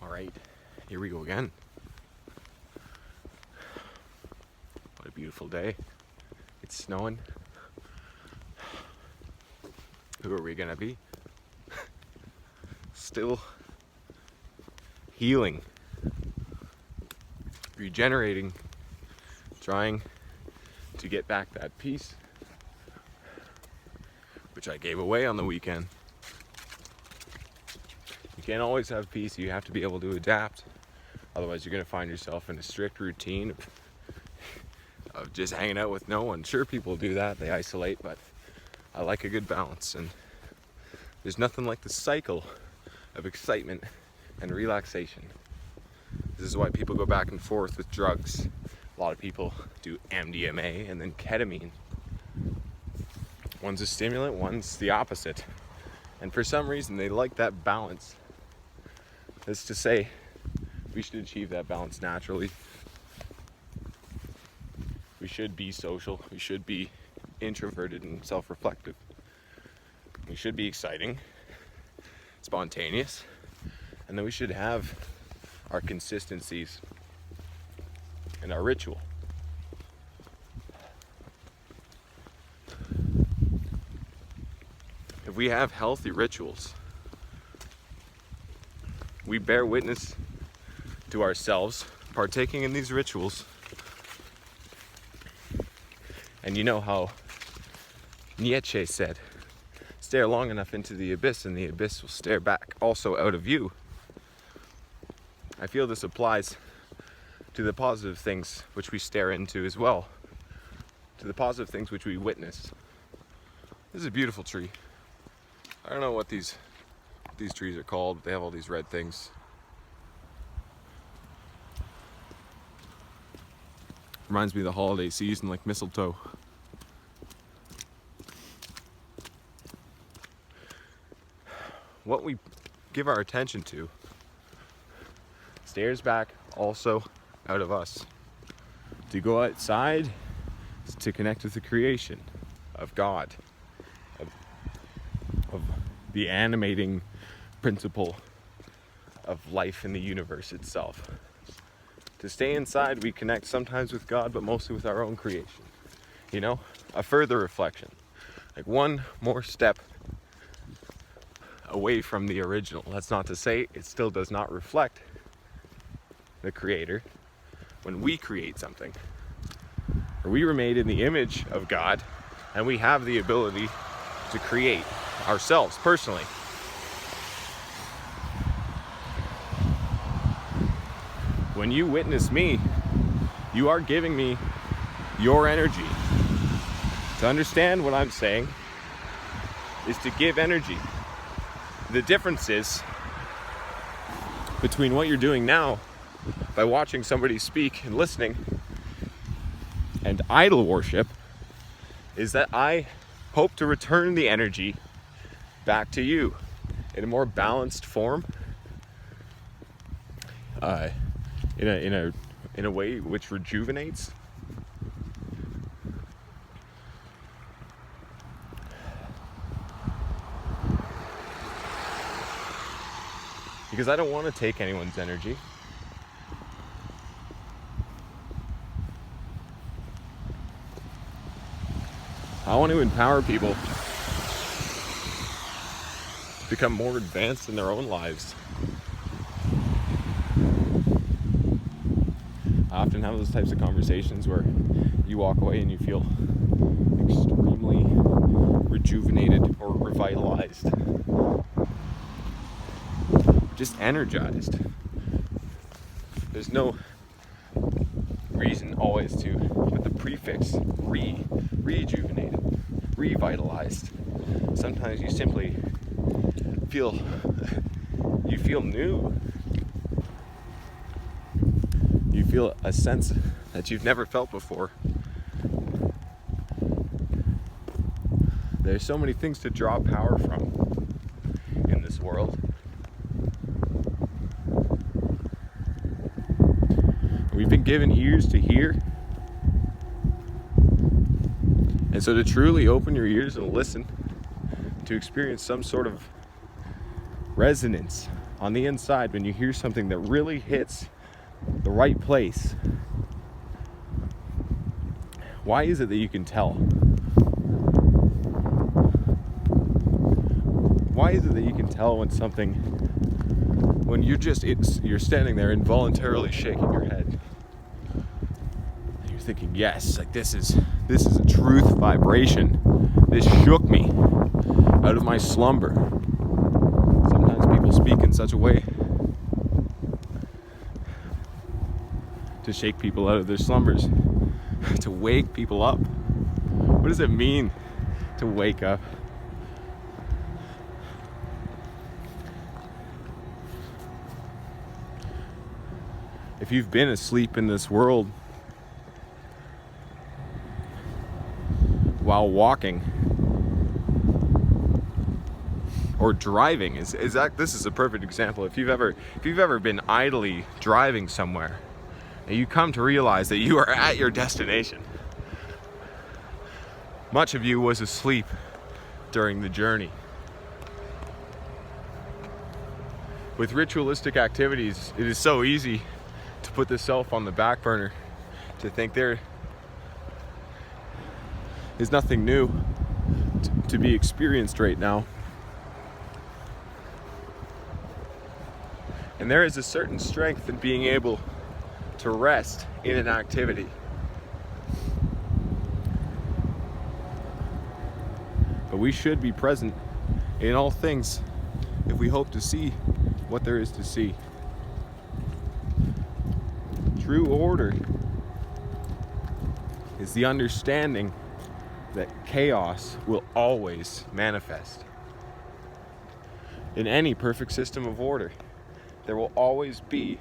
Alright, here we go again. What a beautiful day. It's snowing. Who are we gonna be? Still healing, regenerating, trying to get back that peace, which I gave away on the weekend. You can't always have peace, you have to be able to adapt. Otherwise you're going to find yourself in a strict routine of just hanging out with no one. Sure, people do that, they isolate, but I like a good balance. And there's nothing like the cycle of excitement and relaxation. This is why people go back and forth with drugs. A lot of people do MDMA and then ketamine. One's a stimulant, one's the opposite. And for some reason they like that balance. That's to say, we should achieve that balance naturally. We should be social. We should be introverted and self-reflective. We should be exciting, spontaneous, and then we should have our consistencies and our ritual. If we have healthy rituals, we bear witness to ourselves partaking in these rituals. And you know how Nietzsche said, stare long enough into the abyss and the abyss will stare back also out of you. I feel this applies to the positive things which we stare into as well, to the positive things which we witness. This is a beautiful tree. I don't know what these trees are called, but they have all these red things. Reminds me of the holiday season, like mistletoe. What we give our attention to stares back also out of us. To go outside is to connect with the creation of God, of the animating principle of life in the universe itself. To stay inside, we connect sometimes with God, but mostly with our own creation. You know, a further reflection, like one more step away from the original. That's not to say it still does not reflect the creator when we create something. Or we were made in the image of God, and we have the ability to create ourselves personally. When you witness me, you are giving me your energy. To understand what I'm saying is to give energy. The difference is between what you're doing now by watching somebody speak and listening and idol worship is that I hope to return the energy back to you in a more balanced form, in a way which rejuvenates. Because I don't want to take anyone's energy. I want to empower people to become more advanced in their own lives. I often have those types of conversations where you walk away and you feel extremely rejuvenated or revitalized. Just energized. There's no reason always to put the prefix rejuvenated, revitalized. Sometimes you simply feel new. You feel a sense that you've never felt before. There's so many things to draw power from in this world. We've been given ears to hear. And so to truly open your ears and listen, to experience some sort of resonance on the inside, when you hear something that really hits the right place, why is it that you can tell? Why is it that you can tell when something, when you're standing there involuntarily shaking your head, and you're thinking, yes, like this is a truth vibration. This shook me out of my slumber. Sometimes people speak in such a way to shake people out of their slumbers, to wake people up. What does it mean to wake up? If you've been asleep in this world while walking or driving, this is a perfect example. If you've ever been idly driving somewhere and you come to realize that you are at your destination, much of you was asleep during the journey. With ritualistic activities, it is so easy to put the self on the back burner, to think there is nothing new to be experienced right now. And there is a certain strength in being able to rest in an activity. But we should be present in all things if we hope to see what there is to see. True order is the understanding that chaos will always manifest. In any perfect system of order, there will always be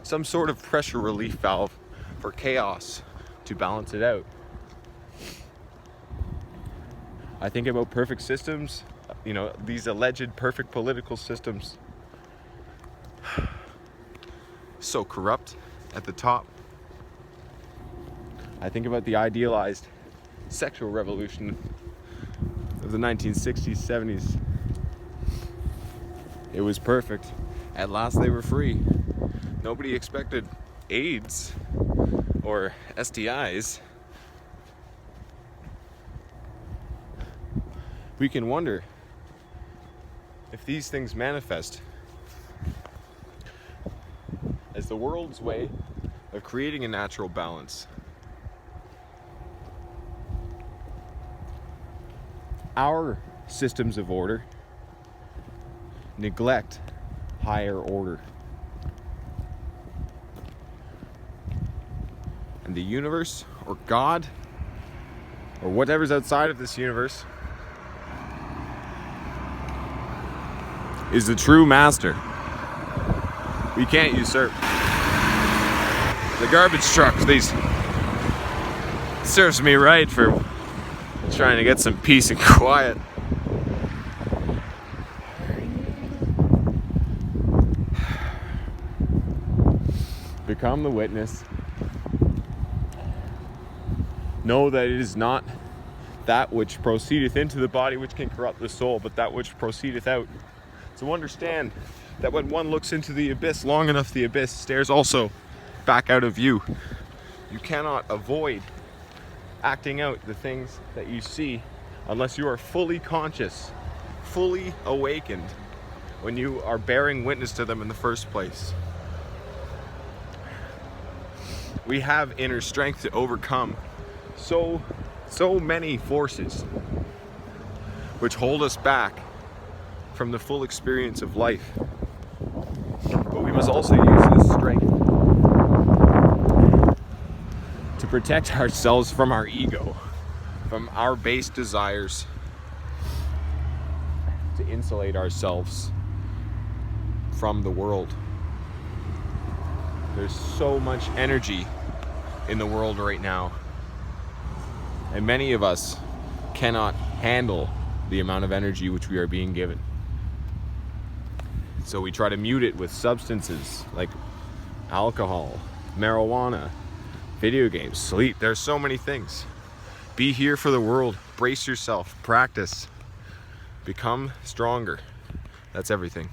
some sort of pressure relief valve for chaos to balance it out. I think about perfect systems, these alleged perfect political systems, so corrupt at the top. I think about the idealized sexual revolution of the 1960s, 70s. It was perfect. At last they were free. Nobody expected AIDS or STIs. We can wonder if these things manifest as the world's way of creating a natural balance. Our systems of order neglect higher order. And the universe, or God, or whatever's outside of this universe, is the true master. We can't usurp. The garbage truck, serves me right for trying to get some peace and quiet. Become the witness. Know that it is not that which proceedeth into the body which can corrupt the soul, but that which proceedeth out. So understand that when one looks into the abyss long enough, the abyss stares also back out of you. You cannot avoid acting out the things that you see unless you are fully conscious, fully awakened when you are bearing witness to them in the first place. We have inner strength to overcome so many forces which hold us back from the full experience of life. But we must also use this strength to protect ourselves from our ego, from our base desires, to insulate ourselves from the world. There's so much energy in the world right now, and many of us cannot handle the amount of energy which we are being given. So we try to mute it with substances like alcohol, marijuana, video games, sleep. There's so many things. Be here for the world. Brace yourself. Practice. Become stronger. That's everything.